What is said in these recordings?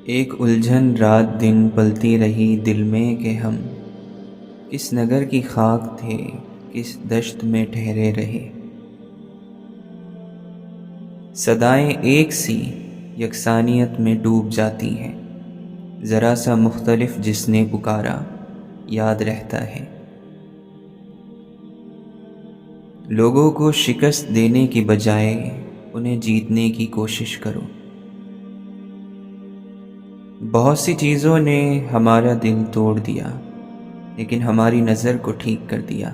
ایک الجھن رات دن پلتی رہی دل میں کہ ہم کس نگر کی خاک تھے، کس دشت میں ٹھہرے رہے۔ صدائیں ایک سی یکسانیت میں ڈوب جاتی ہیں، ذرا سا مختلف جس نے پکارا یاد رہتا ہے۔ لوگوں کو شکست دینے کی بجائے انہیں جیتنے کی کوشش کرو۔ بہت سی چیزوں نے ہمارا دل توڑ دیا، لیکن ہماری نظر کو ٹھیک کر دیا۔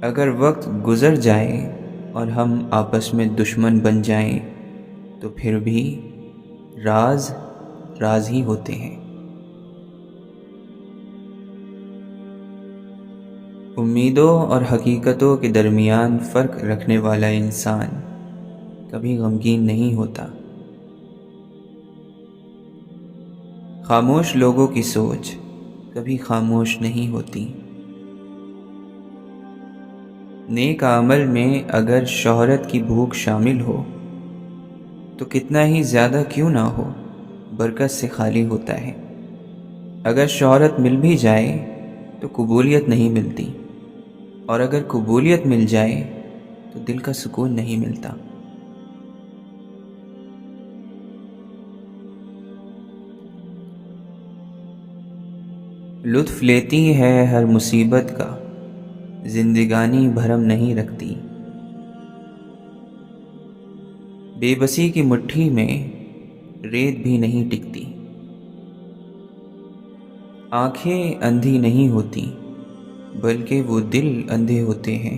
اگر وقت گزر جائے اور ہم آپس میں دشمن بن جائیں تو پھر بھی راز راز ہی ہوتے ہیں۔ امیدوں اور حقیقتوں کے درمیان فرق رکھنے والا انسان کبھی غمگین نہیں ہوتا۔ خاموش لوگوں کی سوچ کبھی خاموش نہیں ہوتی۔ نیک عمل میں اگر شہرت کی بھوک شامل ہو تو کتنا ہی زیادہ کیوں نہ ہو، برکت سے خالی ہوتا ہے۔ اگر شہرت مل بھی جائے تو قبولیت نہیں ملتی، اور اگر قبولیت مل جائے تو دل کا سکون نہیں ملتا۔ لطف لیتی ہے ہر مصیبت کا، زندگانی بھرم نہیں رکھتی۔ بے بسی کی مٹھی میں ریت بھی نہیں ٹکتی۔ آنکھیں اندھی نہیں ہوتی، بلکہ وہ دل اندھے ہوتے ہیں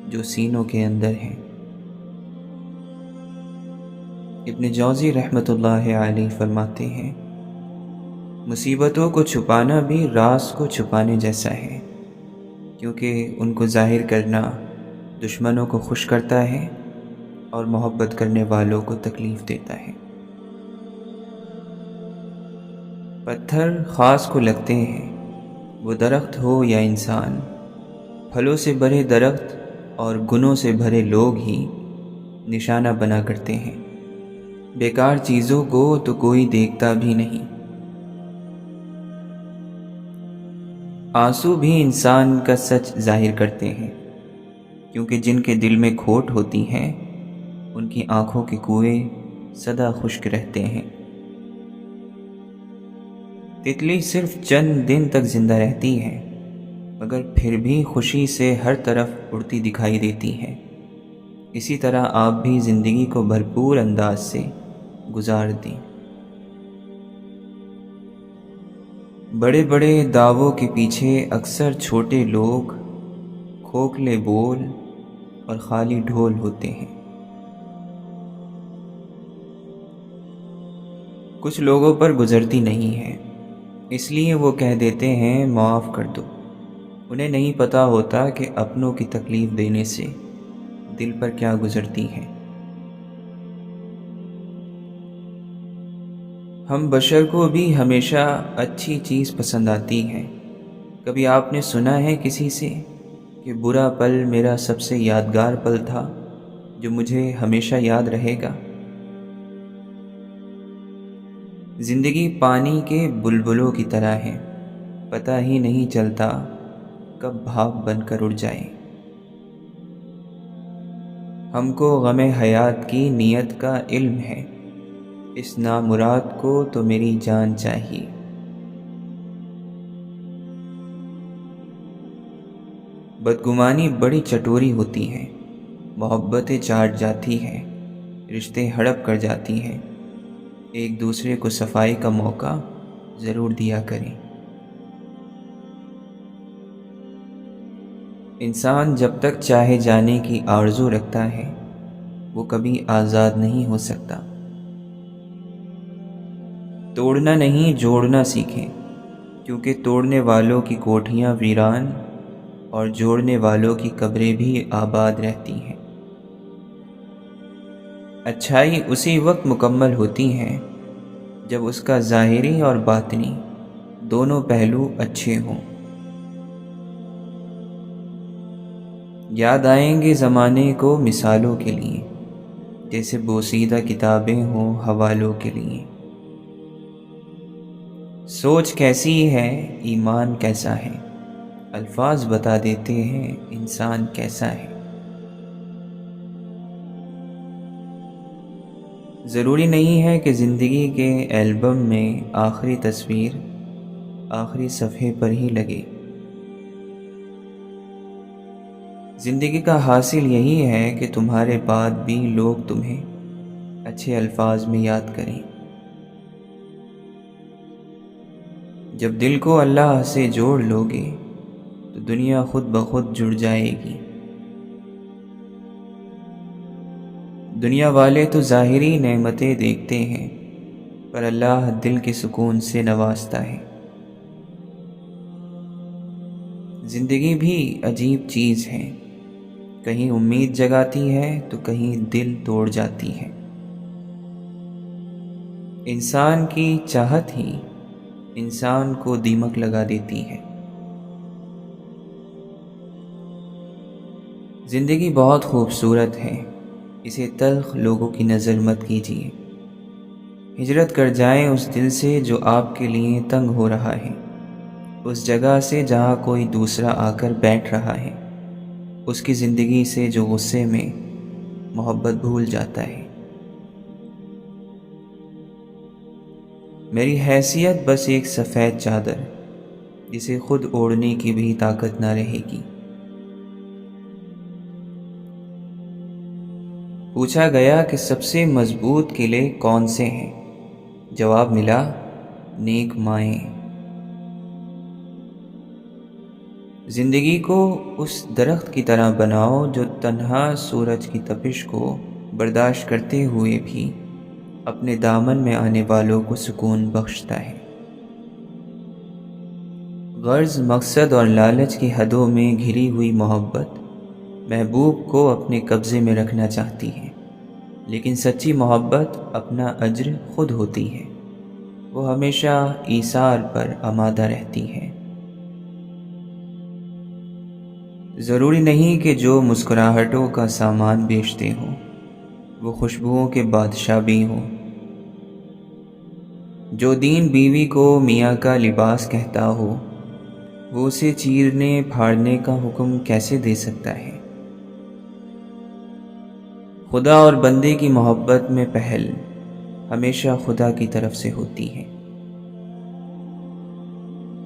جو سینوں کے اندر ہیں۔ ابن جوزی رحمۃ اللہ علیہ فرماتے ہیں، مصیبتوں کو چھپانا بھی راز کو چھپانے جیسا ہے، کیونکہ ان کو ظاہر کرنا دشمنوں کو خوش کرتا ہے اور محبت کرنے والوں کو تکلیف دیتا ہے۔ پتھر خاص کو لگتے ہیں، وہ درخت ہو یا انسان۔ پھلوں سے بھرے درخت اور گنوں سے بھرے لوگ ہی نشانہ بنا کرتے ہیں۔ بیکار چیزوں کو تو کوئی دیکھتا بھی نہیں۔ آنسو بھی انسان کا سچ ظاہر کرتے ہیں، کیونکہ جن کے دل میں کھوٹ ہوتی ہے ان کی آنکھوں کے کنویں سدا خشک رہتے ہیں۔ تتلی صرف چند دن تک زندہ رہتی ہے، مگر پھر بھی خوشی سے ہر طرف اڑتی دکھائی دیتی ہے۔ اسی طرح آپ بھی زندگی کو بھرپور انداز سے گزار دیں۔ بڑے بڑے دعووں کے پیچھے اکثر چھوٹے لوگ، کھوکھلے بول اور خالی ڈھول ہوتے ہیں۔ کچھ لوگوں پر گزرتی نہیں ہے، اس لیے وہ کہہ دیتے ہیں معاف کر دو۔ انہیں نہیں پتہ ہوتا کہ اپنوں کی تکلیف دینے سے دل پر کیا گزرتی ہے۔ ہم بشر کو بھی ہمیشہ اچھی چیز پسند آتی ہے۔ کبھی آپ نے سنا ہے کسی سے کہ برا پل میرا سب سے یادگار پل تھا جو مجھے ہمیشہ یاد رہے گا؟ زندگی پانی کے بلبلوں کی طرح ہے، پتہ ہی نہیں چلتا کب بھاپ بن کر اڑ جائے۔ ہم کو غم حیات کی نیت کا علم ہے، اس نامراد کو تو میری جان چاہیے۔ بدگمانی بڑی چٹوری ہوتی ہے، محبتیں چاٹ جاتی ہیں، رشتے ہڑپ کر جاتی ہیں۔ ایک دوسرے کو صفائی کا موقع ضرور دیا کریں۔ انسان جب تک چاہے جانے کی آرزو رکھتا ہے وہ کبھی آزاد نہیں ہو سکتا۔ توڑنا نہیں جوڑنا سیکھیں، کیونکہ توڑنے والوں کی کوٹھیاں ویران اور جوڑنے والوں کی قبریں بھی آباد رہتی ہیں۔ اچھائی اسی وقت مکمل ہوتی ہیں جب اس کا ظاہری اور باطنی دونوں پہلو اچھے ہوں۔ یاد آئیں گے زمانے کو مثالوں کے لیے، جیسے بوسیدہ کتابیں ہوں حوالوں کے لیے۔ سوچ کیسی ہے، ایمان کیسا ہے، الفاظ بتا دیتے ہیں انسان کیسا ہے۔ ضروری نہیں ہے کہ زندگی کے البم میں آخری تصویر آخری صفحے پر ہی لگے۔ زندگی کا حاصل یہی ہے کہ تمہارے بعد بھی لوگ تمہیں اچھے الفاظ میں یاد کریں۔ جب دل کو اللہ سے جوڑ لوگے تو دنیا خود بخود جڑ جائے گی۔ دنیا والے تو ظاہری نعمتیں دیکھتے ہیں، پر اللہ دل کے سکون سے نوازتا ہے۔ زندگی بھی عجیب چیز ہے، کہیں امید جگاتی ہے تو کہیں دل توڑ جاتی ہے۔ انسان کی چاہت ہی انسان کو دیمک لگا دیتی ہے۔ زندگی بہت خوبصورت ہے، اسے تلخ لوگوں کی نظر مت کیجیے۔ ہجرت کر جائیں اس دل سے جو آپ کے لیے تنگ ہو رہا ہے، اس جگہ سے جہاں کوئی دوسرا آ کر بیٹھ رہا ہے، اس کی زندگی سے جو غصے میں محبت بھول جاتا ہے۔ میری حیثیت بس ایک سفید چادر، جسے خود اوڑھنے کی بھی طاقت نہ رہے گی۔ پوچھا گیا کہ سب سے مضبوط قلعے کون سے ہیں؟ جواب ملا، نیک مائیں۔ زندگی کو اس درخت کی طرح بناؤ جو تنہا سورج کی تپش کو برداشت کرتے ہوئے بھی اپنے دامن میں آنے والوں کو سکون بخشتا ہے۔ غرض، مقصد اور لالچ کی حدوں میں گھری ہوئی محبت محبوب کو اپنے قبضے میں رکھنا چاہتی ہے، لیکن سچی محبت اپنا اجر خود ہوتی ہے، وہ ہمیشہ ایثار پر آمادہ رہتی ہے۔ ضروری نہیں کہ جو مسکراہٹوں کا سامان بیچتے ہوں وہ خوشبوؤں کے بادشاہ بھی ہوں۔ جو دین بیوی کو میاں کا لباس کہتا ہو، وہ اسے چیرنے پھاڑنے کا حکم کیسے دے سکتا ہے؟ خدا اور بندے کی محبت میں پہل ہمیشہ خدا کی طرف سے ہوتی ہے۔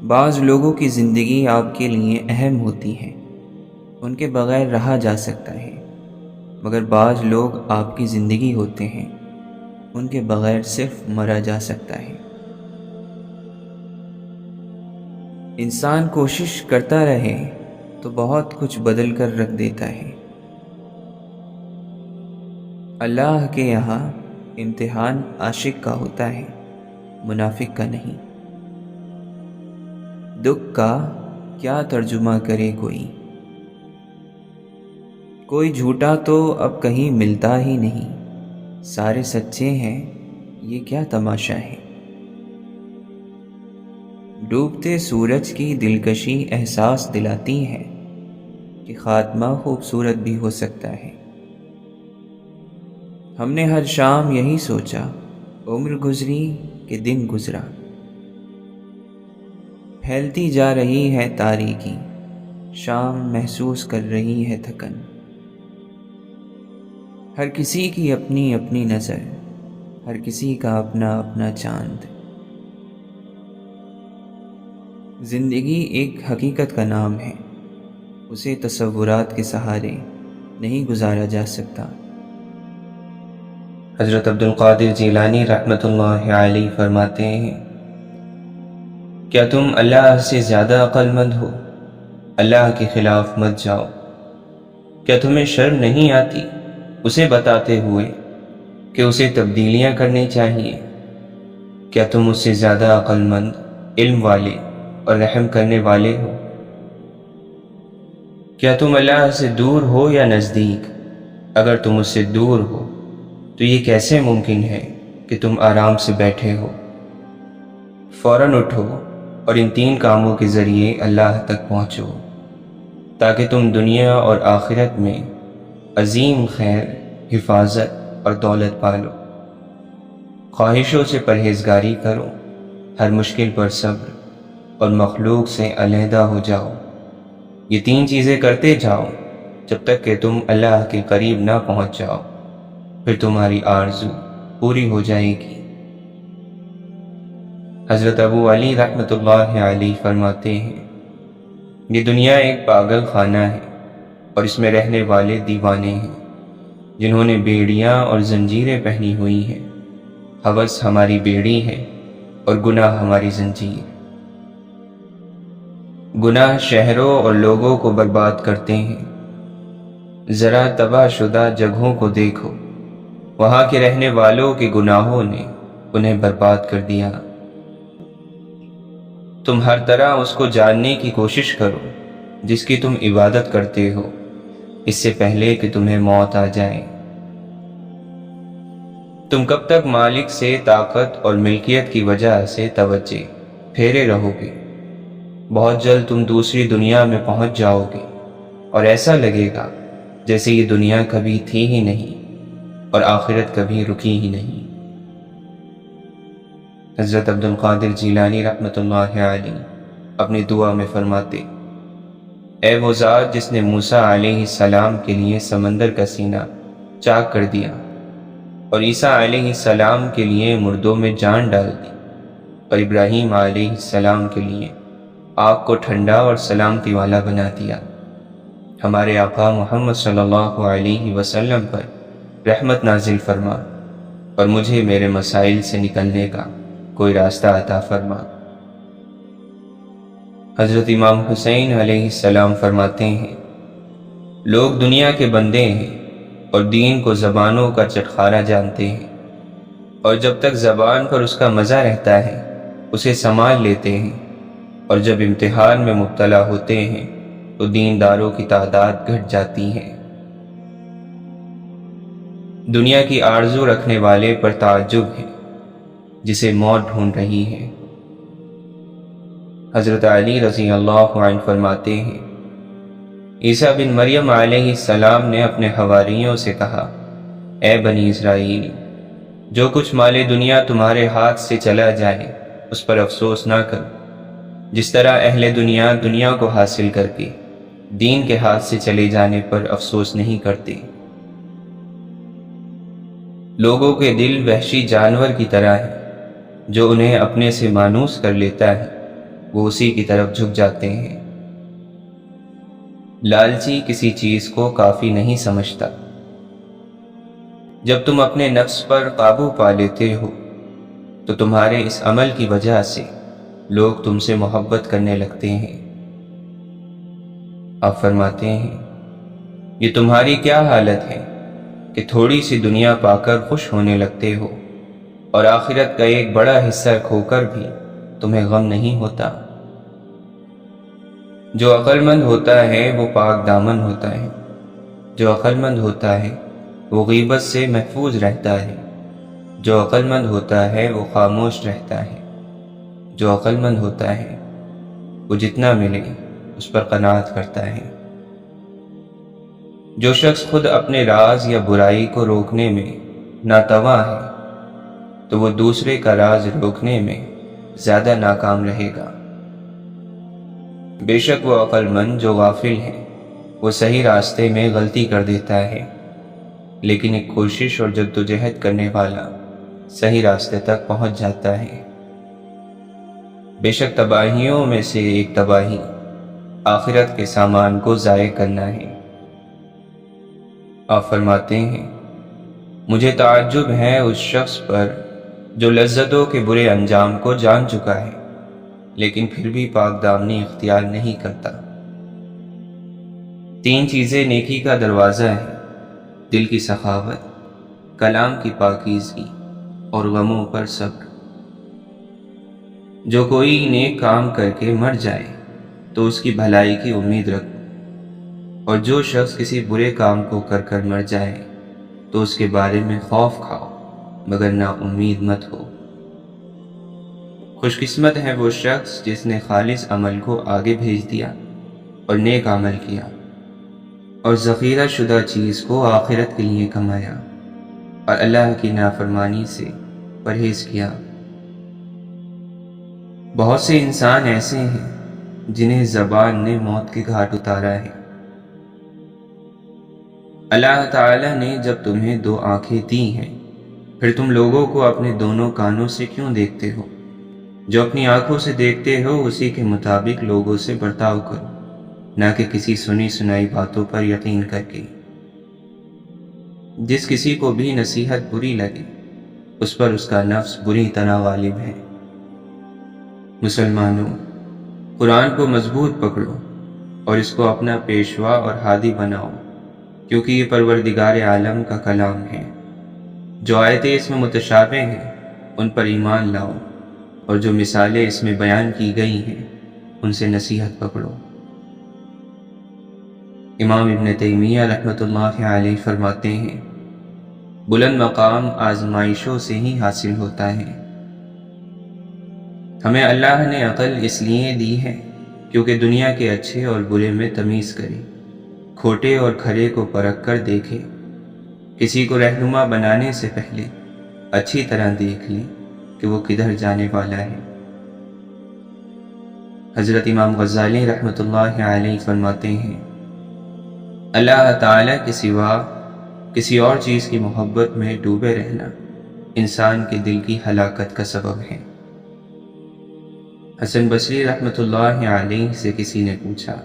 بعض لوگوں کی زندگی آپ کے لیے اہم ہوتی ہے، ان کے بغیر رہا جا سکتا ہے، مگر بعض لوگ آپ کی زندگی ہوتے ہیں، ان کے بغیر صرف مرا جا سکتا ہے۔ انسان کوشش کرتا رہے تو بہت کچھ بدل کر رکھ دیتا ہے۔ اللہ کے یہاں امتحان عاشق کا ہوتا ہے، منافق کا نہیں۔ دکھ کا کیا ترجمہ کرے کوئی جھوٹا تو اب کہیں ملتا ہی نہیں، سارے سچے ہیں، یہ کیا تماشا ہے؟ ڈوبتے سورج کی دلکشی احساس دلاتی ہے کہ خاتمہ خوبصورت بھی ہو سکتا ہے۔ ہم نے ہر شام یہی سوچا، عمر گزری کہ دن گزرا۔ پھیلتی جا رہی ہے تاریکی، شام محسوس کر رہی ہے تھکن۔ ہر کسی کی اپنی اپنی نظر، ہر کسی کا اپنا اپنا چاند۔ زندگی ایک حقیقت کا نام ہے، اسے تصورات کے سہارے نہیں گزارا جا سکتا۔ حضرت عبد القادر جیلانی رحمۃ اللہ علیہ فرماتے ہیں، کیا تم اللہ سے زیادہ عقل مند ہو؟ اللہ کے خلاف مت جاؤ۔ کیا تمہیں شرم نہیں آتی اسے بتاتے ہوئے کہ اسے تبدیلیاں کرنی چاہیے؟ کیا تم اس سے زیادہ عقل مند، علم والے اور رحم کرنے والے ہو؟ کیا تم اللہ سے دور ہو یا نزدیک؟ اگر تم اس سے دور ہو تو یہ کیسے ممکن ہے کہ تم آرام سے بیٹھے ہو؟ فوراً اٹھو اور ان 3 کاموں کے ذریعے اللہ تک پہنچو، تاکہ تم دنیا اور آخرت میں عظیم خیر، حفاظت اور دولت پالو، خواہشوں سے پرہیزگاری کرو، ہر مشکل پر صبر، اور مخلوق سے علیحدہ ہو جاؤ۔ یہ 3 چیزیں کرتے جاؤ جب تک کہ تم اللہ کے قریب نہ پہنچ جاؤ، پھر تمہاری آرزو پوری ہو جائے گی۔ حضرت ابو علی رحمۃ اللہ علیہ فرماتے ہیں، یہ دنیا ایک پاگل خانہ ہے اور اس میں رہنے والے دیوانے ہیں جنہوں نے بیڑیاں اور زنجیریں پہنی ہوئی ہیں۔ ہوس ہماری بیڑی ہے اور گناہ ہماری زنجیر۔ گناہ شہروں اور لوگوں کو برباد کرتے ہیں۔ ذرا تباہ شدہ جگہوں کو دیکھو، وہاں کے رہنے والوں کے گناہوں نے انہیں برباد کر دیا۔ تم ہر طرح اس کو جاننے کی کوشش کرو جس کی تم عبادت کرتے ہو، اس سے پہلے کہ تمہیں موت آ جائے۔ تم کب تک مالک سے طاقت اور ملکیت کی وجہ سے توجہ پھیرے رہو گے؟ بہت جلد تم دوسری دنیا میں پہنچ جاؤ گے اور ایسا لگے گا جیسے یہ دنیا کبھی تھی ہی نہیں اور آخرت کبھی رکی ہی نہیں۔ حضرت عبد القادر جیلانی رحمۃ اللہ علیہ اپنی دعا میں فرماتے، اے وہ ذات جس نے موسیٰ علیہ السلام کے لیے سمندر کا سینہ چاک کر دیا اور عیسیٰ علیہ السلام کے لیے مردوں میں جان ڈال دی، اور ابراہیم علیہ السلام کے لیے آگ کو ٹھنڈا اور سلامتی والا بنا دیا، ہمارے آقا محمد صلی اللہ علیہ وسلم پر رحمت نازل فرما اور مجھے میرے مسائل سے نکلنے کا کوئی راستہ عطا فرما۔ حضرت امام حسین علیہ السلام فرماتے ہیں، لوگ دنیا کے بندے ہیں اور دین کو زبانوں کا چٹخارا جانتے ہیں، اور جب تک زبان پر اس کا مزہ رہتا ہے اسے سنبھال لیتے ہیں، اور جب امتحان میں مبتلا ہوتے ہیں تو دینداروں کی تعداد گھٹ جاتی ہے۔ دنیا کی آرزو رکھنے والے پر تعجب ہے جسے موت ڈھونڈ رہی ہے۔ حضرت علی رضی اللہ عنہ فرماتے ہیں، عیسیٰ بن مریم علیہ السلام نے اپنے حواریوں سے کہا، اے بنی اسرائیل، جو کچھ مال دنیا تمہارے ہاتھ سے چلا جائے اس پر افسوس نہ کرو، جس طرح اہل دنیا دنیا کو حاصل کر کے دین کے ہاتھ سے چلے جانے پر افسوس نہیں کرتے۔ لوگوں کے دل وحشی جانور کی طرح ہیں، جو انہیں اپنے سے مانوس کر لیتا ہے وہ اسی کی طرف جھک جاتے ہیں۔ لالچی کسی چیز کو کافی نہیں سمجھتا۔ جب تم اپنے نفس پر قابو پا لیتے ہو تو تمہارے اس عمل کی وجہ سے لوگ تم سے محبت کرنے لگتے ہیں۔ آپ فرماتے ہیں، یہ تمہاری کیا حالت ہے کہ تھوڑی سی دنیا پا کر خوش ہونے لگتے ہو اور آخرت کا ایک بڑا حصہ کھو کر بھی تمہیں غم نہیں ہوتا۔ جو عقل مند ہوتا ہے وہ پاک دامن ہوتا ہے، جو عقل مند ہوتا ہے وہ غیبت سے محفوظ رہتا ہے، جو عقل مند ہوتا ہے وہ خاموش رہتا ہے، جو عقل مند ہوتا ہے وہ جتنا ملے اس پر قناعت کرتا ہے۔ جو شخص خود اپنے راز یا برائی کو روکنے میں ناتواں ہے تو وہ دوسرے کا راز روکنے میں زیادہ ناکام رہے گا۔ بے شک وہ عقل مند جو غافل ہے وہ صحیح راستے میں غلطی کر دیتا ہے، لیکن ایک کوشش اور جدوجہد کرنے والا صحیح راستے تک پہنچ جاتا ہے۔ بے شک تباہیوں میں سے ایک تباہی آخرت کے سامان کو ضائع کرنا ہے۔ آپ فرماتے ہیں، مجھے تعجب ہے اس شخص پر جو لذتوں کے برے انجام کو جان چکا ہے لیکن پھر بھی پاک دامنی اختیار نہیں کرتا۔ 3 چیزیں نیکی کا دروازہ ہے، دل کی سخاوت، کلام کی پاکیزگی اور غموں پر صبر۔ جو کوئی نیک کام کر کے مر جائے تو اس کی بھلائی کی امید رکھو، اور جو شخص کسی برے کام کو کر کر مر جائے تو اس کے بارے میں خوف کھاؤ مگر نا امید مت ہو۔ خوش قسمت ہے وہ شخص جس نے خالص عمل کو آگے بھیج دیا اور نیک عمل کیا اور ذخیرہ شدہ چیز کو آخرت کے لیے کمایا۔ اور اللہ کی نافرمانی سے پرہیز کیا۔ بہت سے انسان ایسے ہیں جنہیں زبان نے موت کے گھاٹ اتارا ہے۔ اللہ تعالی نے جب تمہیں 2 آنکھیں دی ہیں، پھر تم لوگوں کو اپنے دونوں کانوں سے کیوں دیکھتے ہو؟ جو اپنی آنکھوں سے دیکھتے ہو اسی کے مطابق لوگوں سے برتاؤ کرو، نہ کہ کسی سنی سنائی باتوں پر یقین کر کے۔ جس کسی کو بھی نصیحت بری لگے اس پر اس کا نفس بری طرح غالب ہے۔ مسلمانوں، قرآن کو مضبوط پکڑو اور اس کو اپنا پیشوا اور ہادی بناؤ، کیونکہ یہ پروردگار عالم کا کلام ہے۔ جو آیتیں اس میں متشابہ ہیں ان پر ایمان لاؤ، اور جو مثالیں اس میں بیان کی گئی ہیں ان سے نصیحت پکڑو۔ امام ابن تیمیہ رحمۃ اللہ علیہ فرماتے ہیں، بلند مقام آزمائشوں سے ہی حاصل ہوتا ہے۔ ہمیں اللہ نے عقل اس لیے دی ہے کیونکہ دنیا کے اچھے اور برے میں تمیز کرے، کھوٹے اور کھرے کو پرکھ کر دیکھے، کسی کو رہنما بنانے سے پہلے اچھی طرح دیکھ لیں کہ وہ کدھر جانے والا ہے۔ حضرت امام غزالی رحمۃ اللہ علیہ فرماتے ہیں، اللہ تعالیٰ کے سوا کسی اور چیز کی محبت میں ڈوبے رہنا انسان کے دل کی ہلاکت کا سبب ہے۔ حسن بصری رحمۃ اللہ علیہ سے کسی نے پوچھا،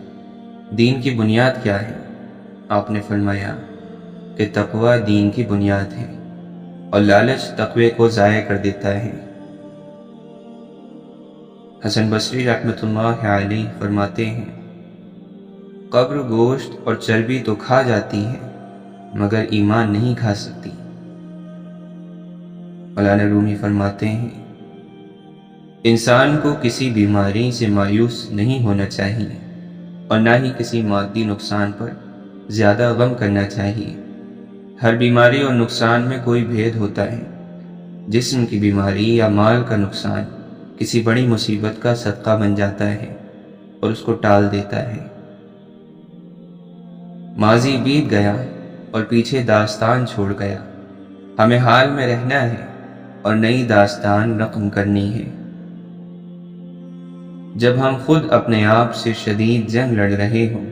دین کی بنیاد کیا ہے؟ آپ نے فرمایا کہ تقوی دین کی بنیاد ہے، اور لالچ تقوی کو ضائع کر دیتا ہے۔ حسن بصری رحمۃ اللہ علیہ فرماتے ہیں، قبر گوشت اور چربی تو کھا جاتی ہے مگر ایمان نہیں کھا سکتی۔ مولانا رومی فرماتے ہیں، انسان کو کسی بیماری سے مایوس نہیں ہونا چاہیے، اور نہ ہی کسی مادی نقصان پر زیادہ غم کرنا چاہیے۔ ہر بیماری اور نقصان میں کوئی بھید ہوتا ہے۔ جسم کی بیماری یا مال کا نقصان کسی بڑی مصیبت کا صدقہ بن جاتا ہے اور اس کو ٹال دیتا ہے۔ ماضی بیت گیا اور پیچھے داستان چھوڑ گیا، ہمیں حال میں رہنا ہے اور نئی داستان رقم کرنی ہے۔ جب ہم خود اپنے آپ سے شدید جنگ لڑ رہے ہوں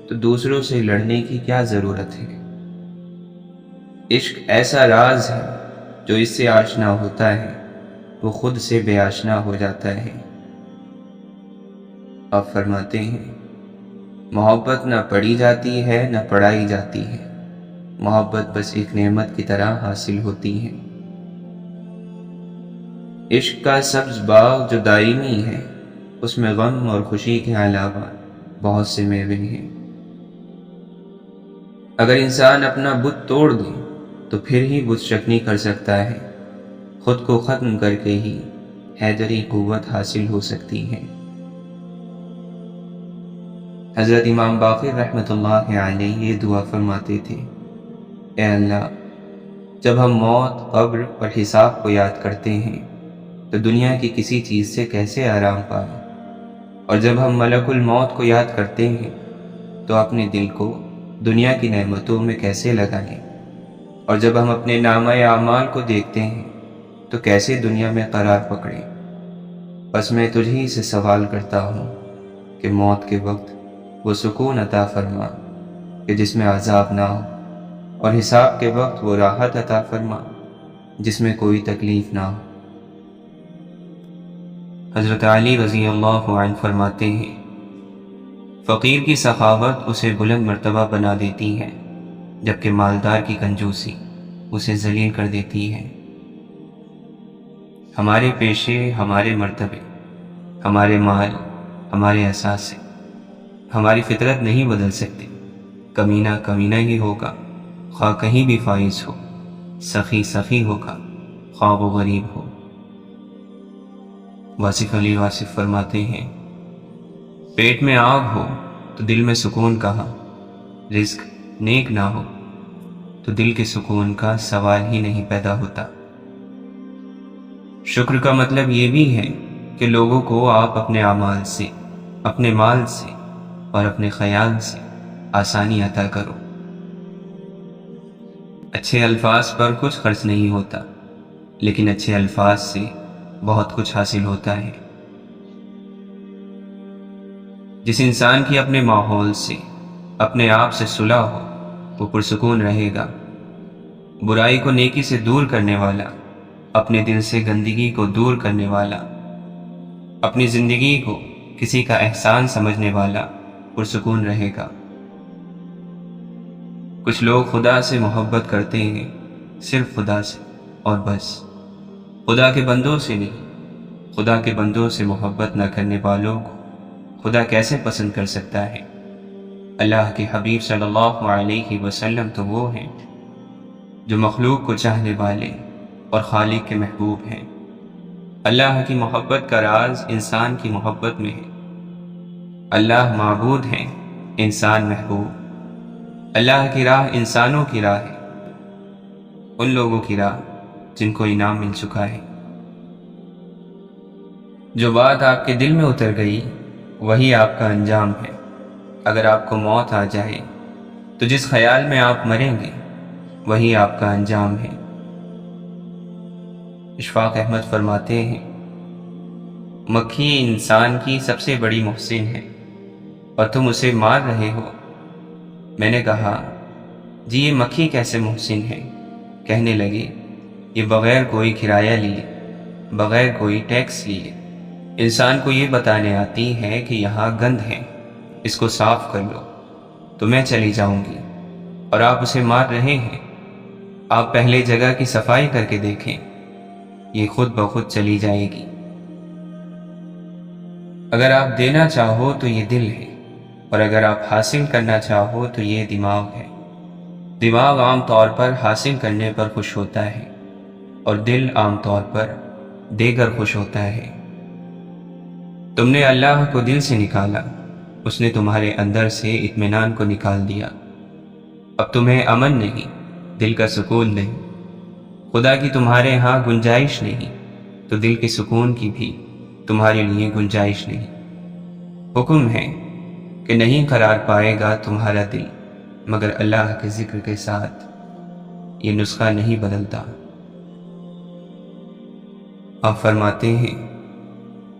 تو دوسروں سے لڑنے کی کیا ضرورت ہے؟ عشق ایسا راز ہے جو اس سے آشنا ہوتا ہے وہ خود سے بے آشنا ہو جاتا ہے۔ آپ فرماتے ہیں، محبت نہ پڑھی جاتی ہے نہ پڑھائی جاتی ہے، محبت بس ایک نعمت کی طرح حاصل ہوتی ہے۔ عشق کا سبز باغ جو دائمی ہے اس میں غم اور خوشی کے علاوہ بہت سے میوے ہیں۔ اگر انسان اپنا بت توڑ دے تو پھر ہی بت شکنی کر سکتا ہے، خود کو ختم کر کے ہی حیدری قوت حاصل ہو سکتی ہے۔ حضرت امام باقر رحمۃ اللہ علیہ یہ دعا فرماتے تھے، اے اللہ، جب ہم موت، قبر اور حساب کو یاد کرتے ہیں تو دنیا کی کسی چیز سے کیسے آرام پائیں، اور جب ہم ملک الموت کو یاد کرتے ہیں تو اپنے دل کو دنیا کی نعمتوں میں کیسے لگائیں، اور جب ہم اپنے نامہ اعمال کو دیکھتے ہیں تو کیسے دنیا میں قرار پکڑیں۔ بس میں تجھی سے سوال کرتا ہوں کہ موت کے وقت وہ سکون عطا فرما کہ جس میں عذاب نہ ہو، اور حساب کے وقت وہ راحت عطا فرما جس میں کوئی تکلیف نہ ہو۔ حضرت علی رضی اللہ عنہ فرماتے ہیں، فقیر کی سخاوت اسے بلند مرتبہ بنا دیتی ہے، جبکہ مالدار کی کنجوسی اسے ذلیل کر دیتی ہے۔ ہمارے پیشے، ہمارے مرتبے، ہمارے مال، ہمارے اثاثے، ہماری فطرت نہیں بدل سکتے۔ کمینہ کمینہ ہی ہوگا خواہ کہیں بھی فائز ہو، سخی سخی ہوگا خواہ وہ غریب ہو۔ واصف علی واصف فرماتے ہیں، پیٹ میں آگ ہو تو دل میں سکون کہاں، رزق نیک نہ ہو تو دل کے سکون کا سوال ہی نہیں پیدا ہوتا۔ شکر کا مطلب یہ بھی ہے کہ لوگوں کو آپ اپنے اعمال سے، اپنے مال سے اور اپنے خیال سے آسانی عطا کرو۔ اچھے الفاظ پر کچھ خرچ نہیں ہوتا، لیکن اچھے الفاظ سے بہت کچھ حاصل ہوتا ہے۔ جس انسان کی اپنے ماحول سے، اپنے آپ سے صلح ہو، وہ پرسکون رہے گا۔ برائی کو نیکی سے دور کرنے والا، اپنے دل سے گندگی کو دور کرنے والا، اپنی زندگی کو کسی کا احسان سمجھنے والا پرسکون رہے گا۔ کچھ لوگ خدا سے محبت کرتے ہیں، صرف خدا سے اور بس، خدا کے بندوں سے نہیں۔ خدا کے بندوں سے محبت نہ کرنے والوں کو خدا کیسے پسند کر سکتا ہے؟ اللہ کے حبیب صلی اللہ علیہ وسلم تو وہ ہیں جو مخلوق کو چاہنے والے اور خالق کے محبوب ہیں۔ اللہ کی محبت کا راز انسان کی محبت میں ہے۔ اللہ معبود ہیں، انسان محبوب۔ اللہ کی راہ انسانوں کی راہ ہے، ان لوگوں کی راہ جن کو انعام مل چکا ہے۔ جو بات آپ کے دل میں اتر گئی وہی آپ کا انجام ہے۔ اگر آپ کو موت آ جائے تو جس خیال میں آپ مریں گے وہی آپ کا انجام ہے۔ اشفاق احمد فرماتے ہیں، مکھی انسان کی سب سے بڑی محسن ہے اور تم اسے مار رہے ہو۔ میں نے کہا، جی یہ مکھی کیسے محسن ہے؟ کہنے لگے، یہ بغیر کوئی کرایہ لیے، بغیر کوئی ٹیکس لیے انسان کو یہ بتانے آتی ہے کہ یہاں گند ہے، اس کو صاف کر لو تو میں چلی جاؤں گی، اور آپ اسے مار رہے ہیں۔ آپ پہلے جگہ کی صفائی کر کے دیکھیں، یہ خود بخود چلی جائے گی۔ اگر آپ دینا چاہو تو یہ دل ہے، اور اگر آپ حاصل کرنا چاہو تو یہ دماغ ہے۔ دماغ عام طور پر حاصل کرنے پر خوش ہوتا ہے، اور دل عام طور پر دے کر خوش ہوتا ہے۔ تم نے اللہ کو دل سے نکالا، اس نے تمہارے اندر سے اطمینان کو نکال دیا۔ اب تمہیں امن نہیں، دل کا سکون نہیں۔ خدا کی تمہارے ہاں گنجائش نہیں، تو دل کے سکون کی بھی تمہارے لیے گنجائش نہیں۔ حکم ہے کہ نہیں قرار پائے گا تمہارا دل مگر اللہ کے ذکر کے ساتھ، یہ نسخہ نہیں بدلتا۔ آپ فرماتے ہیں،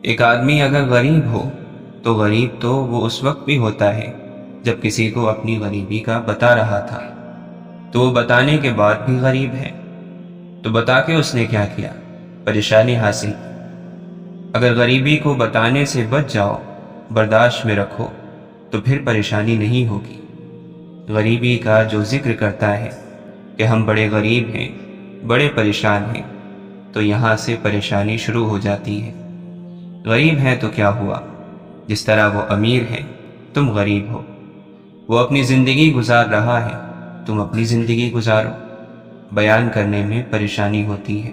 ایک آدمی اگر غریب ہو تو غریب تو وہ اس وقت بھی ہوتا ہے جب کسی کو اپنی غریبی کا بتا رہا تھا، تو وہ بتانے کے بعد بھی غریب ہے۔ تو بتا کے اس نے کیا کیا؟ پریشانی حاصل۔ اگر غریبی کو بتانے سے بچ جاؤ، برداشت میں رکھو، تو پھر پریشانی نہیں ہوگی۔ غریبی کا جو ذکر کرتا ہے کہ ہم بڑے غریب ہیں، بڑے پریشان ہیں، تو یہاں سے پریشانی شروع ہو جاتی ہے۔ غریب ہے تو کیا ہوا؟ جس طرح وہ امیر ہے تم غریب ہو۔ وہ اپنی زندگی گزار رہا ہے، تم اپنی زندگی گزارو۔ بیان کرنے میں پریشانی ہوتی ہے۔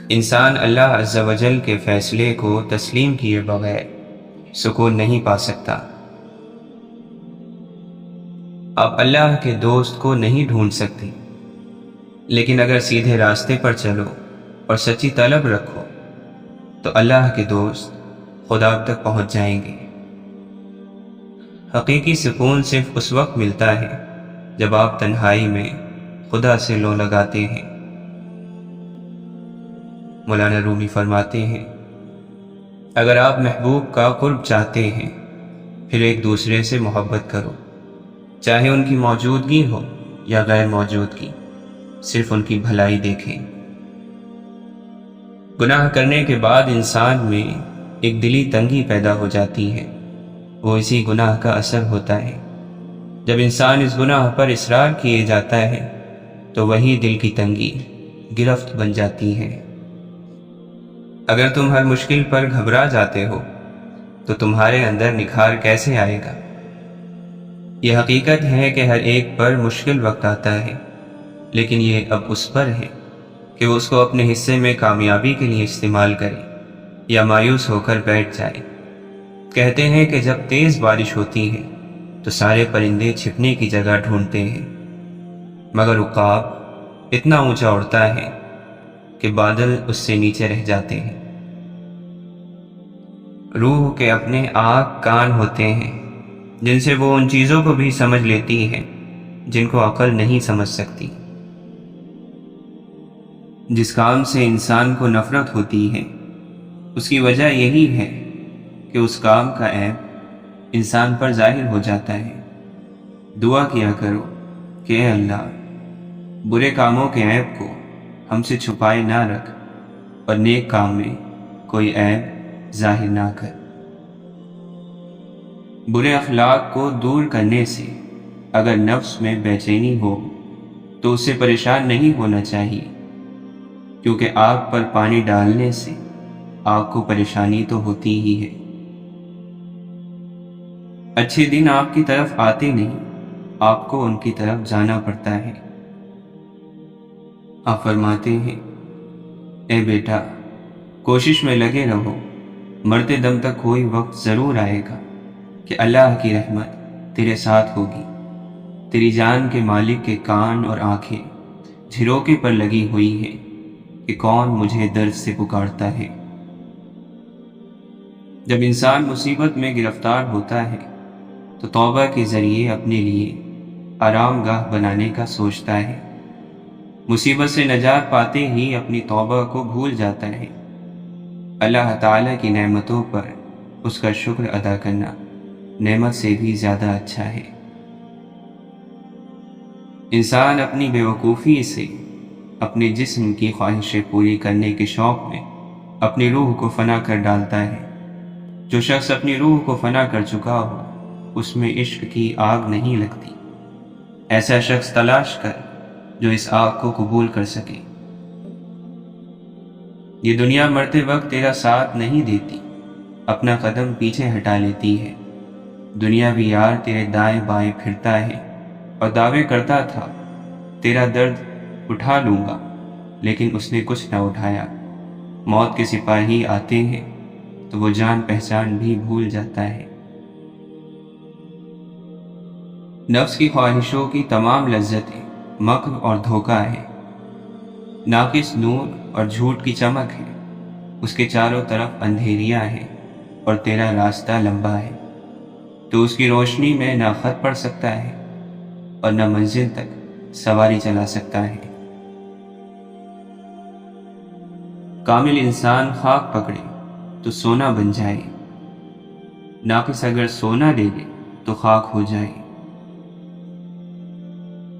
انسان اللہ عز و جل کے فیصلے کو تسلیم کیے بغیر سکون نہیں پا سکتا۔ آپ اللہ کے دوست کو نہیں ڈھونڈ سکتے، لیکن اگر سیدھے راستے پر چلو اور سچی طلب رکھو تو اللہ کے دوست خدا تک پہنچ جائیں گے۔ حقیقی سکون صرف اس وقت ملتا ہے جب آپ تنہائی میں خدا سے لو لگاتے ہیں۔ مولانا رومی فرماتے ہیں، اگر آپ محبوب کا قرب چاہتے ہیں پھر ایک دوسرے سے محبت کرو، چاہے ان کی موجودگی ہو یا غیر موجودگی، صرف ان کی بھلائی دیکھیں۔ گناہ کرنے کے بعد انسان میں ایک دلی تنگی پیدا ہو جاتی ہے، وہ اسی گناہ کا اثر ہوتا ہے۔ جب انسان اس گناہ پر اصرار کیے جاتا ہے تو وہی دل کی تنگی گرفت بن جاتی ہے۔ اگر تم ہر مشکل پر گھبرا جاتے ہو تو تمہارے اندر نکھار کیسے آئے گا؟ یہ حقیقت ہے کہ ہر ایک پر مشکل وقت آتا ہے، لیکن یہ اب اس پر ہے کہ وہ اس کو اپنے حصے میں کامیابی کے لیے استعمال کرے یا مایوس ہو کر بیٹھ جائے۔ کہتے ہیں کہ جب تیز بارش ہوتی ہے تو سارے پرندے چھپنے کی جگہ ڈھونڈتے ہیں، مگر عقاب اتنا اونچا اڑتا ہے کہ بادل اس سے نیچے رہ جاتے ہیں۔ روح کے اپنے آنکھ کان ہوتے ہیں جن سے وہ ان چیزوں کو بھی سمجھ لیتی ہے جن کو عقل نہیں سمجھ سکتی۔ جس کام سے انسان کو نفرت ہوتی ہے اس کی وجہ یہی ہے کہ اس کام کا عیب انسان پر ظاہر ہو جاتا ہے۔ دعا کیا کرو کہ اے اللہ، برے کاموں کے عیب کو ہم سے چھپائے نہ رکھ اور نیک کام میں کوئی عیب ظاہر نہ کر۔ برے اخلاق کو دور کرنے سے اگر نفس میں بے چینی ہو تو اس سے پریشان نہیں ہونا چاہیے، کیونکہ آگ پر پانی ڈالنے سے آگ کو پریشانی تو ہوتی ہی ہے۔ اچھے دن آپ کی طرف آتے نہیں، آپ کو ان کی طرف جانا پڑتا ہے۔ آپ فرماتے ہیں، اے بیٹا، کوشش میں لگے رہو، مرتے دم تک کوئی وقت ضرور آئے گا کہ اللہ کی رحمت تیرے ساتھ ہوگی۔ تیری جان کے مالک کے کان اور آنکھیں جھروکے پر لگی ہوئی ہیں کہ کون مجھے درد سے پکارتا ہے۔ جب انسان مصیبت میں گرفتار ہوتا ہے تو توبہ کے ذریعے اپنے لیے آرام گاہ بنانے کا سوچتا ہے۔ مصیبت سے نجات پاتے ہی اپنی توبہ کو بھول جاتا ہے۔ اللہ تعالیٰ کی نعمتوں پر اس کا شکر ادا کرنا نعمت سے بھی زیادہ اچھا ہے۔ انسان اپنی بیوقوفی سے اپنے جسم کی خواہشیں پوری کرنے کے شوق میں اپنی روح کو فنا کر ڈالتا ہے۔ جو شخص اپنی روح کو فنا کر چکا ہو اس میں عشق کی آگ نہیں لگتی۔ ایسا شخص تلاش کر جو اس آگ کو قبول کر سکے۔ یہ دنیا مرتے وقت تیرا ساتھ نہیں دیتی، اپنا قدم پیچھے ہٹا لیتی ہے۔ دنیاوی یار تیرے دائیں بائیں پھرتا ہے اور دعوے کرتا تھا تیرا درد اٹھا لوں گا، لیکن اس نے کچھ نہ اٹھایا۔ موت کے سپاہی آتے ہیں تو وہ جان پہچان بھی بھول جاتا ہے۔ نفس کی خواہشوں کی تمام لذتیں مکر اور دھوکہ ہے۔ ناقص نور اور جھوٹ کی چمک ہے، اس کے چاروں طرف اندھیریاں ہیں اور تیرا راستہ لمبا ہے۔ تو اس کی روشنی میں نہ خط پڑھ سکتا ہے اور نہ منزل تک سواری چلا سکتا ہے۔ کامل انسان خاک پکڑے تو سونا بن جائے، ناقص اگر سونا لے لے تو خاک ہو جائے۔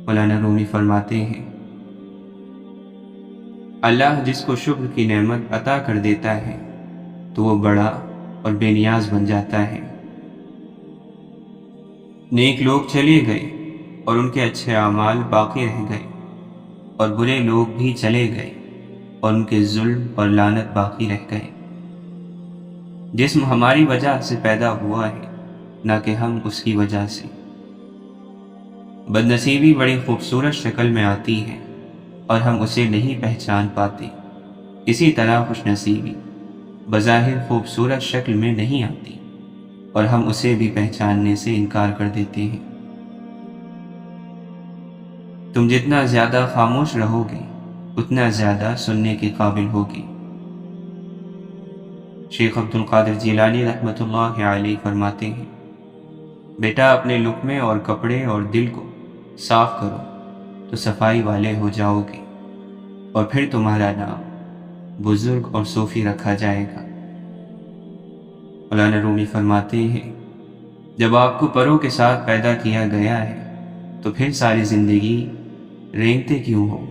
مولانا رومی فرماتے ہیں، اللہ جس کو شکر کی نعمت عطا کر دیتا ہے تو وہ بڑا اور بے نیاز بن جاتا ہے۔ نیک لوگ چلے گئے اور ان کے اچھے اعمال باقی رہ گئے، اور برے لوگ بھی چلے گئے اور ان کے ظلم اور لعنت باقی رہ گئے۔ جسم ہماری وجہ سے پیدا ہوا ہے، نہ کہ ہم اس کی وجہ سے۔ بدنصیبی بڑی خوبصورت شکل میں آتی ہے اور ہم اسے نہیں پہچان پاتے۔ اسی طرح خوش نصیبی بظاہر خوبصورت شکل میں نہیں آتی اور ہم اسے بھی پہچاننے سے انکار کر دیتے ہیں۔ تم جتنا زیادہ خاموش رہو گے اتنا زیادہ سننے کے قابل ہوگے۔ شیخ عبد القادر جیلانی رحمۃ اللہ علیہ فرماتے ہیں، بیٹا اپنے لقمے اور کپڑے اور دل کو صاف کرو تو صفائی والے ہو جاؤ گے، اور پھر تمہارا نام بزرگ اور صوفی رکھا جائے گا۔ مولانا رومی فرماتے ہیں، جب آپ کو پروں کے ساتھ پیدا کیا گیا ہے تو پھر ساری زندگی رینگتے کیوں ہو؟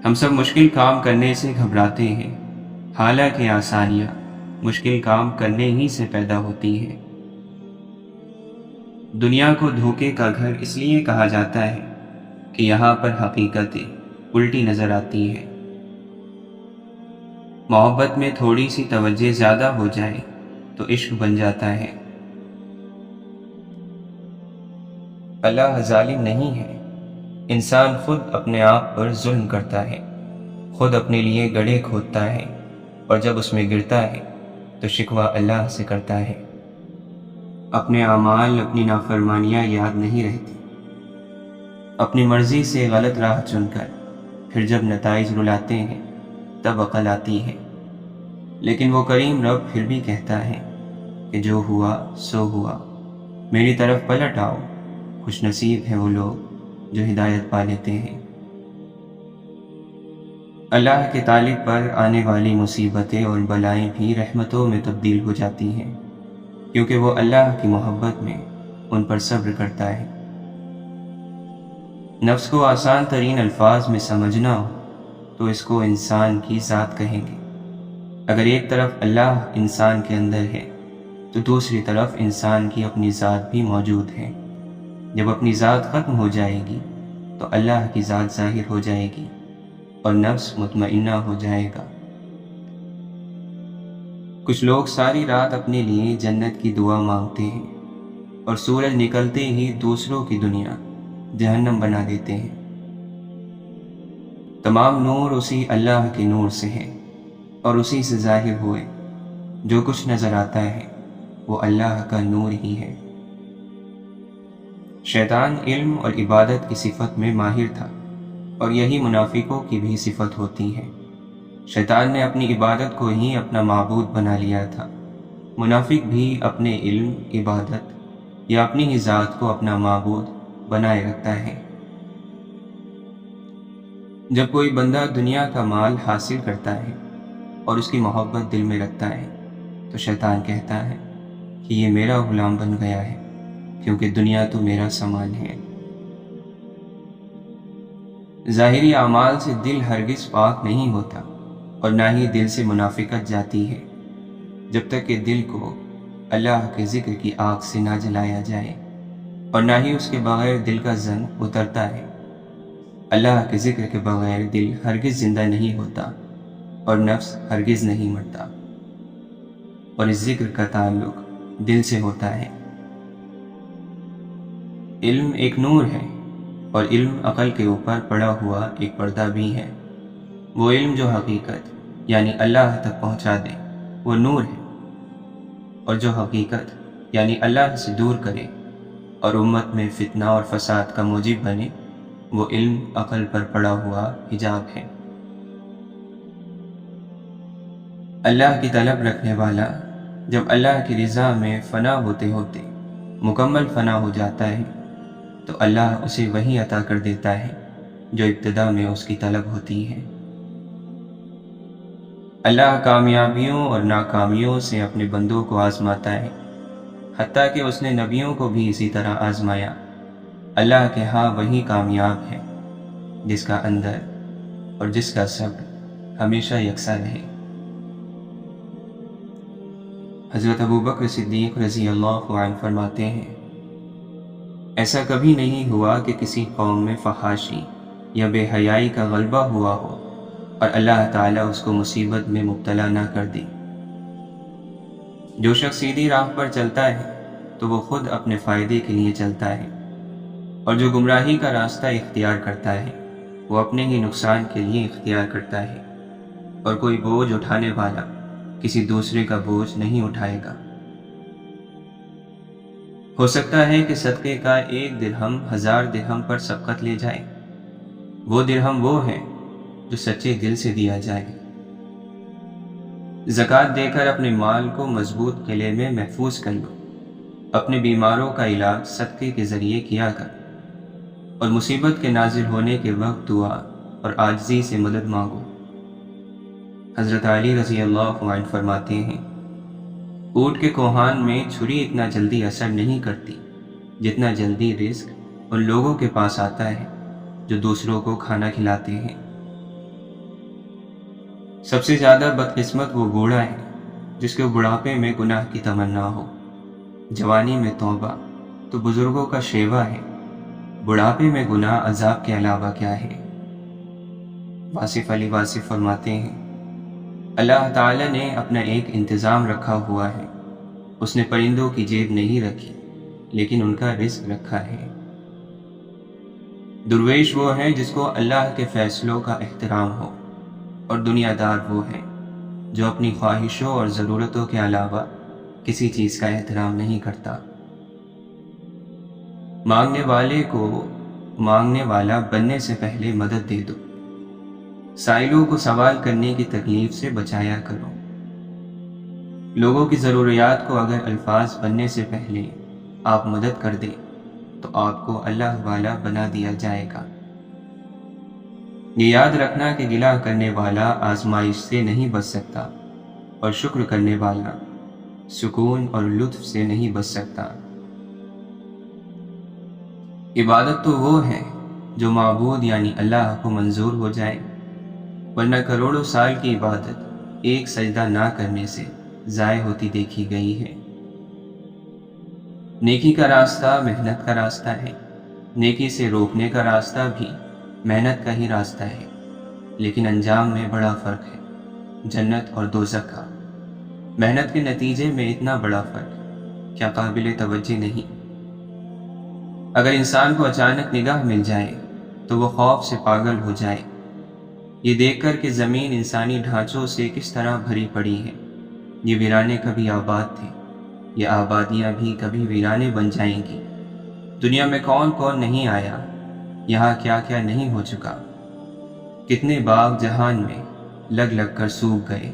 ہم سب مشکل کام کرنے سے گھبراتے ہیں، حالانکہ آسانیاں مشکل کام کرنے ہی سے پیدا ہوتی ہیں۔ دنیا کو دھوکے کا گھر اس لیے کہا جاتا ہے کہ یہاں پر حقیقتیں الٹی نظر آتی ہیں۔ محبت میں تھوڑی سی توجہ زیادہ ہو جائے تو عشق بن جاتا ہے۔ اللہ ظالم نہیں ہے، انسان خود اپنے آپ پر ظلم کرتا ہے، خود اپنے لیے گڑھے کھودتا ہے، اور جب اس میں گرتا ہے تو شکوہ اللہ سے کرتا ہے۔ اپنے اعمال اپنی نافرمانیاں یاد نہیں رہتی۔ اپنی مرضی سے غلط راہ چن کر پھر جب نتائج رلاتے ہیں تب عقل آتی ہے، لیکن وہ کریم رب پھر بھی کہتا ہے کہ جو ہوا سو ہوا، میری طرف پلٹ آؤ، خوش نصیب ہیں وہ لوگ جو ہدایت پا لیتے ہیں۔ اللہ کے طالب پر آنے والی مصیبتیں اور بلائیں بھی رحمتوں میں تبدیل ہو جاتی ہیں، کیونکہ وہ اللہ کی محبت میں ان پر صبر کرتا ہے۔ نفس کو آسان ترین الفاظ میں سمجھنا ہو تو اس کو انسان کی ذات کہیں گے۔ اگر ایک طرف اللہ انسان کے اندر ہے تو دوسری طرف انسان کی اپنی ذات بھی موجود ہے۔ جب اپنی ذات ختم ہو جائے گی تو اللہ کی ذات ظاہر ہو جائے گی اور نفس مطمئنہ ہو جائے گا۔ کچھ لوگ ساری رات اپنے لیے جنت کی دعا مانگتے ہیں اور سورج نکلتے ہی دوسروں کی دنیا جہنم بنا دیتے ہیں۔ تمام نور اسی اللہ کے نور سے ہے اور اسی سے ظاہر ہوئے۔ جو کچھ نظر آتا ہے وہ اللہ کا نور ہی ہے۔ شیطان علم اور عبادت کی صفت میں ماہر تھا، اور یہی منافقوں کی بھی صفت ہوتی ہے۔ شیطان نے اپنی عبادت کو ہی اپنا معبود بنا لیا تھا۔ منافق بھی اپنے علم، عبادت یا اپنی ہی ذات کو اپنا معبود بنائے رکھتا ہے۔ جب کوئی بندہ دنیا کا مال حاصل کرتا ہے اور اس کی محبت دل میں رکھتا ہے تو شیطان کہتا ہے کہ یہ میرا غلام بن گیا ہے، کیونکہ دنیا تو میرا سامان ہے۔ ظاہری اعمال سے دل ہرگز پاک نہیں ہوتا، اور نہ ہی دل سے منافقت جاتی ہے جب تک کہ دل کو اللہ کے ذکر کی آگ سے نہ جلایا جائے، اور نہ ہی اس کے بغیر دل کا زن اترتا ہے۔ اللہ کے ذکر کے بغیر دل ہرگز زندہ نہیں ہوتا اور نفس ہرگز نہیں مرتا، اور اس ذکر کا تعلق دل سے ہوتا ہے۔ علم ایک نور ہے، اور علم عقل کے اوپر پڑا ہوا ایک پردہ بھی ہے۔ وہ علم جو حقیقت یعنی اللہ تک پہنچا دے وہ نور ہے، اور جو حقیقت یعنی اللہ سے دور کرے اور امت میں فتنہ اور فساد کا موجب بنے وہ علم عقل پر پڑا ہوا حجاب ہے۔ اللہ کی طلب رکھنے والا جب اللہ کی رضا میں فنا ہوتے ہوتے مکمل فنا ہو جاتا ہے تو اللہ اسے وہی عطا کر دیتا ہے جو ابتدا میں اس کی طلب ہوتی ہے۔ اللہ کامیابیوں اور ناکامیوں سے اپنے بندوں کو آزماتا ہے، حتیٰ کہ اس نے نبیوں کو بھی اسی طرح آزمایا۔ اللہ کے ہاں وہی کامیاب ہے جس کا اندر اور جس کا صبر ہمیشہ یکساں رہے۔ حضرت ابوبکر صدیق رضی اللہ عنہ فرماتے ہیں، ایسا کبھی نہیں ہوا کہ کسی قوم میں فحاشی یا بے حیائی کا غلبہ ہوا ہو اور اللہ تعالیٰ اس کو مصیبت میں مبتلا نہ کر دے۔ جو شخص سیدھی راہ پر چلتا ہے تو وہ خود اپنے فائدے کے لیے چلتا ہے، اور جو گمراہی کا راستہ اختیار کرتا ہے وہ اپنے ہی نقصان کے لیے اختیار کرتا ہے، اور کوئی بوجھ اٹھانے والا کسی دوسرے کا بوجھ نہیں اٹھائے گا۔ ہو سکتا ہے کہ صدقے کا 1 درہم 1000 درہم پر سبقت لے جائے۔ وہ درہم وہ ہے جو سچے دل سے دیا جائے۔ زکوٰۃ دے کر اپنے مال کو مضبوط قلعے میں محفوظ کر لو۔ اپنے بیماروں کا علاج صدقے کے ذریعے کیا کر، اور مصیبت کے نازل ہونے کے وقت دعا اور عاجزی سے مدد مانگو۔ حضرت علی رضی اللہ عنہ فرماتے ہیں، اونٹ کے کوہان میں چھری اتنا جلدی اثر نہیں کرتی جتنا جلدی رزق ان لوگوں کے پاس آتا ہے جو دوسروں کو کھانا کھلاتے ہیں۔ سب سے زیادہ بدقسمت وہ بوڑھا ہے جس کے بڑھاپے میں گناہ کی تمنا ہو۔ جوانی میں توبہ تو بزرگوں کا شیوا ہے، بڑھاپے میں گناہ عذاب کے علاوہ کیا ہے۔ واصف علی واصف فرماتے ہیں، اللہ تعالیٰ نے اپنا ایک انتظام رکھا ہوا ہے، اس نے پرندوں کی جیب نہیں رکھی لیکن ان کا رزق رکھا ہے۔ درویش وہ ہے جس کو اللہ کے فیصلوں کا احترام ہو، اور دنیا دار وہ ہے جو اپنی خواہشوں اور ضرورتوں کے علاوہ کسی چیز کا احترام نہیں کرتا۔ مانگنے والے کو مانگنے والا بننے سے پہلے مدد دے دو، سائلوں کو سوال کرنے کی تکلیف سے بچایا کرو۔ لوگوں کی ضروریات کو اگر الفاظ بننے سے پہلے آپ مدد کر دیں تو آپ کو اللہ والا بنا دیا جائے گا۔ یہ یاد رکھنا کہ گلہ کرنے والا آزمائش سے نہیں بچ سکتا، اور شکر کرنے والا سکون اور لطف سے نہیں بچ سکتا۔ عبادت تو وہ ہے جو معبود یعنی اللہ کو منظور ہو جائے، ورنہ کروڑوں سال کی عبادت ایک سجدہ نہ کرنے سے ضائع ہوتی دیکھی گئی ہے۔ نیکی کا راستہ محنت کا راستہ ہے، نیکی سے روکنے کا راستہ بھی محنت کا ہی راستہ ہے، لیکن انجام میں بڑا فرق ہے، جنت اور دوزخ کا۔ محنت کے نتیجے میں اتنا بڑا فرق کیا قابل توجہ نہیں؟ اگر انسان کو اچانک نگاہ مل جائے تو وہ خوف سے پاگل ہو جائے، یہ دیکھ کر کہ زمین انسانی ڈھانچوں سے کس طرح بھری پڑی ہے۔ یہ ویرانے کبھی آباد تھے، یہ آبادیاں بھی کبھی ویرانے بن جائیں گی۔ دنیا میں کون کون نہیں آیا، یہاں کیا کیا نہیں ہو چکا، کتنے باغ جہان میں لگ لگ کر سوکھ گئے۔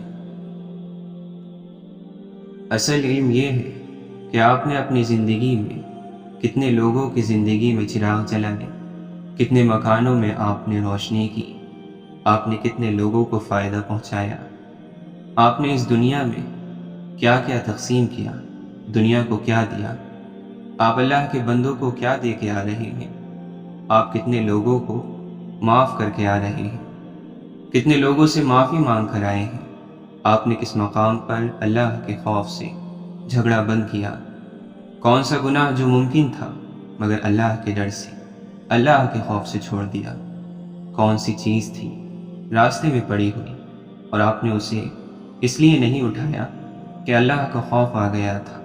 اصل علم یہ ہے کہ آپ نے اپنی زندگی میں کتنے لوگوں کی زندگی میں چراغ جلائے، کتنے مکانوں میں آپ نے روشنی کی، آپ نے کتنے لوگوں کو فائدہ پہنچایا، آپ نے اس دنیا میں کیا کیا تقسیم کیا، دنیا کو کیا دیا، آپ اللہ کے بندوں کو کیا دے کے آ رہے ہیں، آپ کتنے لوگوں کو معاف کر کے آ رہے ہیں، کتنے لوگوں سے معافی مانگ کر آئے ہیں، آپ نے کس مقام پر اللہ کے خوف سے جھگڑا بند کیا، کون سا گناہ جو ممکن تھا مگر اللہ کے ڈر سے، اللہ کے خوف سے چھوڑ دیا، کون سی چیز تھی راستے میں پڑی ہوئی اور آپ نے اسے اس لیے نہیں اٹھایا کہ اللہ کا خوف آ گیا تھا۔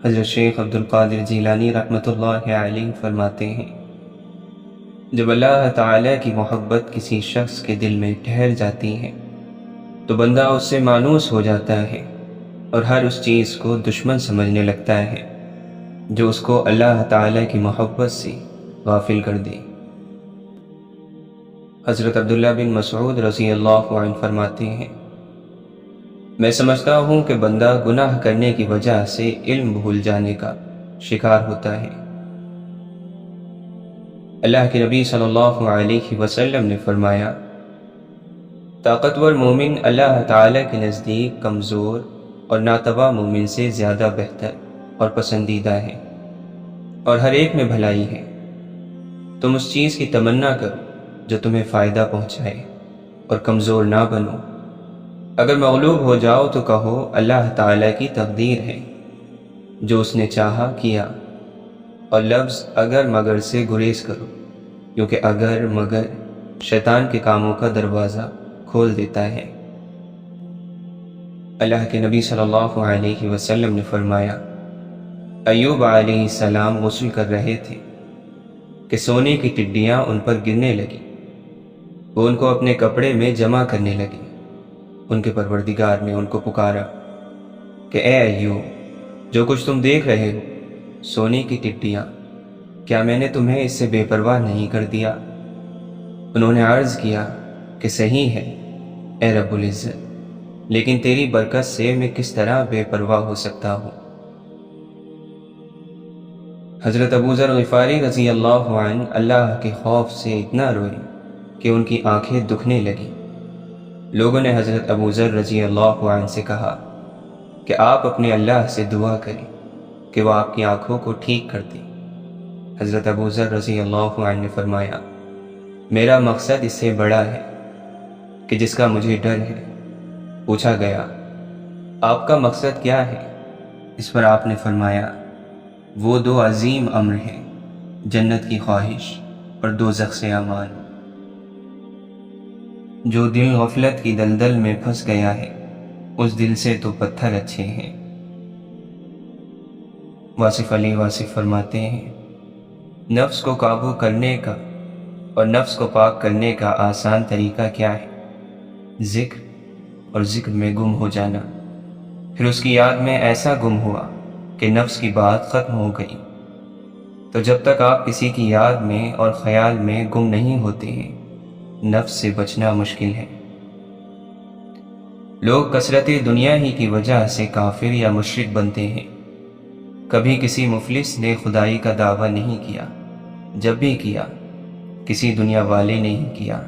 حضرت شیخ عبد القادر جیلانی رحمۃ اللہ علیہ فرماتے ہیں، جب اللہ تعالیٰ کی محبت کسی شخص کے دل میں ٹھہر جاتی ہے تو بندہ اس سے مانوس ہو جاتا ہے اور ہر اس چیز کو دشمن سمجھنے لگتا ہے جو اس کو اللہ تعالیٰ کی محبت سے غافل کر دے۔ حضرت عبداللہ بن مسعود رضی اللہ عنہ فرماتے ہیں، میں سمجھتا ہوں کہ بندہ گناہ کرنے کی وجہ سے علم بھول جانے کا شکار ہوتا ہے۔ اللہ کے نبی صلی اللہ علیہ وسلم نے فرمایا، طاقتور مومن اللہ تعالیٰ کے نزدیک کمزور اور ناتواں مومن سے زیادہ بہتر اور پسندیدہ ہے، اور ہر ایک میں بھلائی ہے۔ تم اس چیز کی تمنا کرو جو تمہیں فائدہ پہنچائے اور کمزور نہ بنو۔ اگر مغلوب ہو جاؤ تو کہو اللہ تعالیٰ کی تقدیر ہے، جو اس نے چاہا کیا، اور لفظ اگر مگر سے گریز کرو، کیونکہ اگر مگر شیطان کے کاموں کا دروازہ کھول دیتا ہے۔ اللہ کے نبی صلی اللہ علیہ وسلم نے فرمایا، ایوب علیہ السلام غسل کر رہے تھے کہ سونے کی ٹڈیاں ان پر گرنے لگیں، وہ ان کو اپنے کپڑے میں جمع کرنے لگے۔ ان کے پروردگار نے ان کو پکارا کہ اے ایوب، جو کچھ تم دیکھ رہے ہو سونے کی ٹڈیاں، کیا میں نے تمہیں اس سے بے پرواہ نہیں کر دیا؟ انہوں نے عرض کیا کہ صحیح ہے اے رب العزت، لیکن تیری برکت سے میں کس طرح بے پرواہ ہو سکتا ہوں؟ حضرت ابو ذر غفاری رضی اللہ عنہ اللہ کے خوف سے اتنا روئے کہ ان کی آنکھیں دکھنے لگیں۔ لوگوں نے حضرت ابو ذر رضی اللہ عنہ سے کہا کہ آپ اپنے اللہ سے دعا کریں کہ وہ آپ کی آنکھوں کو ٹھیک کر دے۔ حضرت ابو ذر رضی اللہ عنہ نے فرمایا، میرا مقصد اس سے بڑا ہے کہ جس کا مجھے ڈر ہے۔ پوچھا گیا، آپ کا مقصد کیا ہے؟ اس پر آپ نے فرمایا، وہ دو عظیم امر ہیں، جنت کی خواہش اور دوزخ سے امان۔ جو دل غفلت کی دلدل میں پھنس گیا ہے، اس دل سے تو پتھر اچھے ہیں۔ واصف علی واصف فرماتے ہیں، نفس کو قابو کرنے کا اور نفس کو پاک کرنے کا آسان طریقہ کیا ہے؟ ذکر اور ذکر میں گم ہو جانا، پھر اس کی یاد میں ایسا گم ہوا کہ نفس کی بات ختم ہو گئی۔ تو جب تک آپ کسی کی یاد میں اور خیال میں گم نہیں ہوتے ہیں، نفس سے بچنا مشکل ہے۔ لوگ کثرت دنیا ہی کی وجہ سے کافر یا مشرک بنتے ہیں، کبھی کسی مفلس نے خدائی کا دعویٰ نہیں کیا، جب بھی کیا کسی دنیا والے نے ہی کیا۔